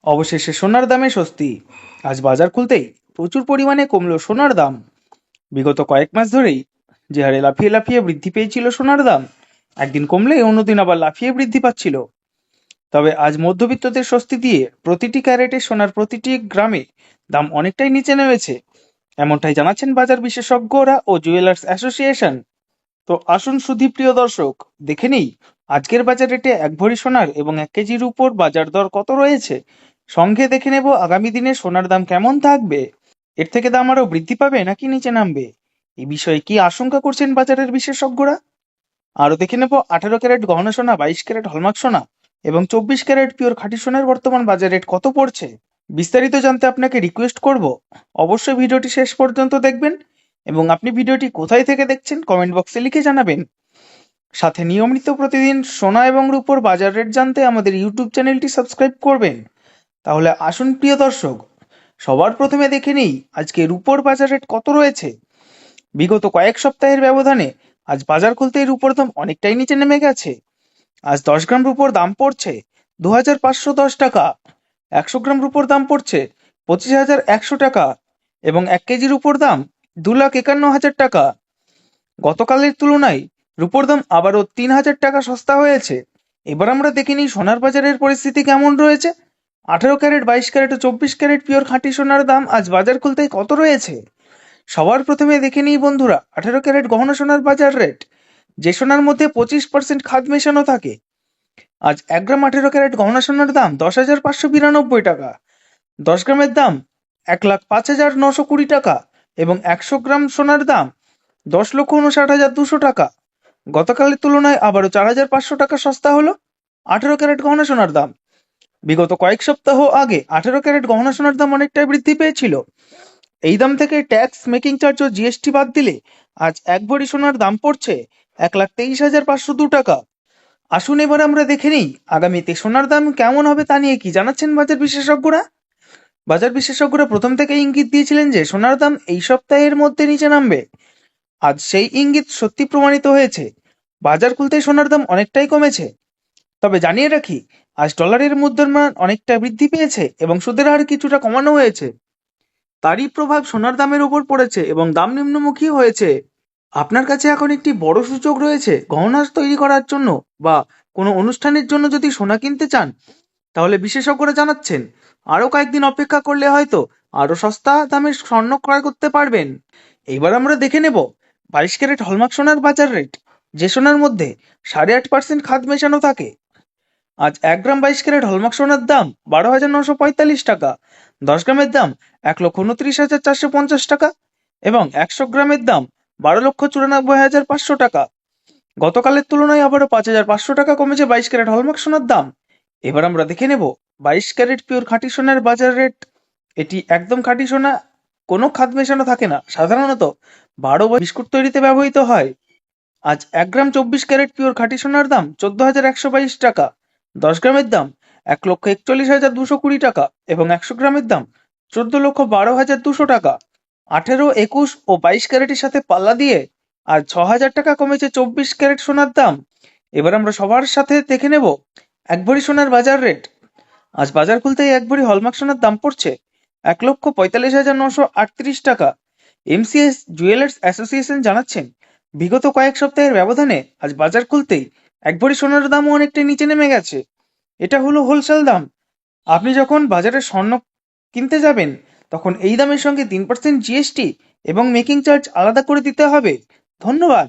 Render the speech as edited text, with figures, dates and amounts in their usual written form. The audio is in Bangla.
অবশেষে সোনার দামে স্বস্তি। আজ বাজার খুলতেই প্রচুর পরিমাণে কমলো সোনার দাম। বিগত কয়েক মাস ধরেই যে হারে লাফিয়ে লাফিয়ে বৃদ্ধি পেয়েছিল সোনার দাম, একদিন কমলে অন্যদিন আবার লাফিয়ে বৃদ্ধি পাচ্ছিল। তবে আজ মধ্যবিত্তদের স্বস্তি দিয়ে প্রতিটি ক্যারেটে সোনার প্রতিটি গ্রামে দাম অনেকটাই নিচে নেমেছে, এমনটাই জানাচ্ছেন বাজার বিশেষজ্ঞরা ও জুয়েলার্স অ্যাসোসিয়েশন। তো আসুন সুধীপ্রিয় দর্শক, দেখে নিই আজকের বাজার রেটে এক ভরি সোনার এবং 1 কেজির উপর বাজার দর কত রয়েছে। সঙ্গে দেখে নেব আগামী দিনে সোনার দাম কেমন থাকবে, এর থেকে দাম আরো বৃদ্ধি পাবে নাকি নিচে নামবে, এই বিষয়ে কি আশঙ্কা করছেন বাজারের বিশেষজ্ঞরা। আরো দেখে নেব 18 ক্যারেট গহনা সোনা, 22 ক্যারেট হলমার্ক সোনা এবং 24 ক্যারেট পিওর খাঁটি সোনার বর্তমান বাজার রেট কত পড়ছে। বিস্তারিত জানতে আপনাকে রিকোয়েস্ট করব অবশ্যই ভিডিওটি শেষ পর্যন্ত দেখবেন এবং আপনি ভিডিওটি কোথায় থেকে দেখছেন কমেন্ট বক্সে লিখে জানাবেন। সাথে নিয়মিত প্রতিদিন সোনা এবং রূপোর বাজার রেট জানতে আমাদের ইউটিউব চ্যানেলটি সাবস্ক্রাইব করবেন। তাহলে আসুন প্রিয় দর্শক, সবার প্রথমে দেখে নিই আজকে রূপোর বাজার রেট কত রয়েছে। বিগত কয়েক সপ্তাহের ব্যবধানে আজ বাজার খুলতেই রূপোর দাম অনেকটাই নিচে নেমে গেছে। আজ 10 গ্রাম রূপোর দাম পড়ছে 2510 টাকা, 100 গ্রাম রূপোর দাম পড়ছে 25,100 টাকা এবং 1 কেজির উপর দাম 2,51,000 টাকা। গতকালের তুলনায় রূপোর দাম আবারও 3,000 টাকা সস্তা হয়েছে। এবার আমরা দেখে নিই সোনার বাজারের পরিস্থিতি কেমন রয়েছে। 18 ক্যারেট, 22 ক্যারেট ও 24 ক্যারেট পিওর খাঁটি সোনার দাম আজ বাজার খুলতেই কত রয়েছে। সবার প্রথমে দেখে নিই বন্ধুরা 18 ক্যারেট গহনা সোনার বাজার রেট, যে সোনার মধ্যে 25% খাদ মেশানো থাকে। আজ 1 গ্রাম 18 ক্যারেট গহনা সোনার দাম 10,592 টাকা, 10 গ্রামের দাম 1,05,920 টাকা এবং 100 গ্রাম সোনার দাম 10,59,200 টাকা। গতকালের তুলনায় আবারও 4,500 টাকা সস্তা হলো 18 ক্যারেট গহনা সোনার দাম। বিগত কয়েক সপ্তাহ আগে 18 ক্যারেট গহনা সোনার দাম অনেকটাই বৃদ্ধি পেয়েছিল। এই দাম থেকে ট্যাক্স, মেকিং চার্জ ও জিএসটি বাদ দিলে আজ এক ভরি সোনার দাম পড়ছে 1,23,502 টাকা। আসুন এবার আমরা দেখে নিই আগামীতে সোনার দাম কেমন হবে তা নিয়ে কি জানাচ্ছেন বাজার বিশেষজ্ঞরা। বাজার বিশেষজ্ঞরা প্রথম থেকে ইঙ্গিত দিয়েছিলেন যে সোনার দাম এই সপ্তাহের মধ্যে নিচে নামবে। আজ সেই ইঙ্গিত সত্যি প্রমাণিত হয়েছে, বাজার খুলতেই সোনার দাম অনেকটাই কমেছে। তবে জানিয়ে রাখি, আজ ডলারের মুদ্রার অনেকটা বৃদ্ধি পেয়েছে এবং সুদের হার কিছুটা কমানো হয়েছে। তারই প্রভাব সোনার দামের উপর পড়েছে এবং দাম নিম্নমুখী হয়েছে। আপনার কাছে এখন একটি বড় সুযোগ রয়েছে গহনা তৈরি করার জন্য বা কোনো অনুষ্ঠানের জন্য। যদি সোনা কিনতে চান তাহলে বিশেষজ্ঞরা জানাচ্ছেন আরো কয়েকদিন অপেক্ষা করলে হয়তো আরো সস্তা দামে স্বর্ণ ক্রয় করতে পারবেন। এবার আমরা দেখে নেব 22 ক্যারেট হলমার্ক সোনার বাজার রেট, যে সোনার মধ্যে 8.5% খাদ মেশানো থাকে। আজ 1 গ্রাম 22 ক্যারেট হলমার্ক সোনার দাম 12,945 টাকা, 10 গ্রামের দাম 1,29,450 টাকা এবং 100 গ্রামের দাম 12,94,500 টাকা। গতকালের তুলনায় আবারও 5,500 টাকা কমেছে 22 ক্যারেট হলমার্ক সোনার দাম। এবার আমরা দেখে নেব 22 ক্যারেট পিওর খাঁটি সোনার বাজার রেট। এটি একদম খাঁটি সোনা, কোনো খাদ মেশানো থাকে না, সাধারণত 12 বা বিস্কুট তৈরিতে ব্যবহৃত হয়। আজ 1 গ্রাম 24 ক্যারেট পিওর খাঁটি সোনার দাম 14,122 টাকা, 10 গ্রামের দাম 1,41,220 টাকা এবং 100 গ্রামের দাম 14,12,200 টাকা। 18, 21 ও 22 ক্যারেটের সাথে পাল্লা দিয়ে আজ 6,000 টাকা কমেছে 24 ক্যারেট সোনার দাম। এবার আমরা সবার সাথে দেখে নেব এক ভরি সোনার বাজার রেট। আজ বাজার খুলতেই এক ভরি হলমার্ক সোনার দাম পড়ছে 1,45,938 টাকা। এমসিএস জুয়েলার্স অ্যাসোসিয়েশন জানাচ্ছেন বিগত কয়েক সপ্তাহের ব্যবধানে আজ বাজার খুলতেই এক ভরি সোনার দামও অনেকটাই নিচে নেমে গেছে। এটা হলো হোলসেল দাম। আপনি যখন বাজারে স্বর্ণ কিনতে যাবেন তখন এই দামের সঙ্গে 3% জিএসটি এবং মেকিং চার্জ আলাদা করে দিতে হবে। ধন্যবাদ।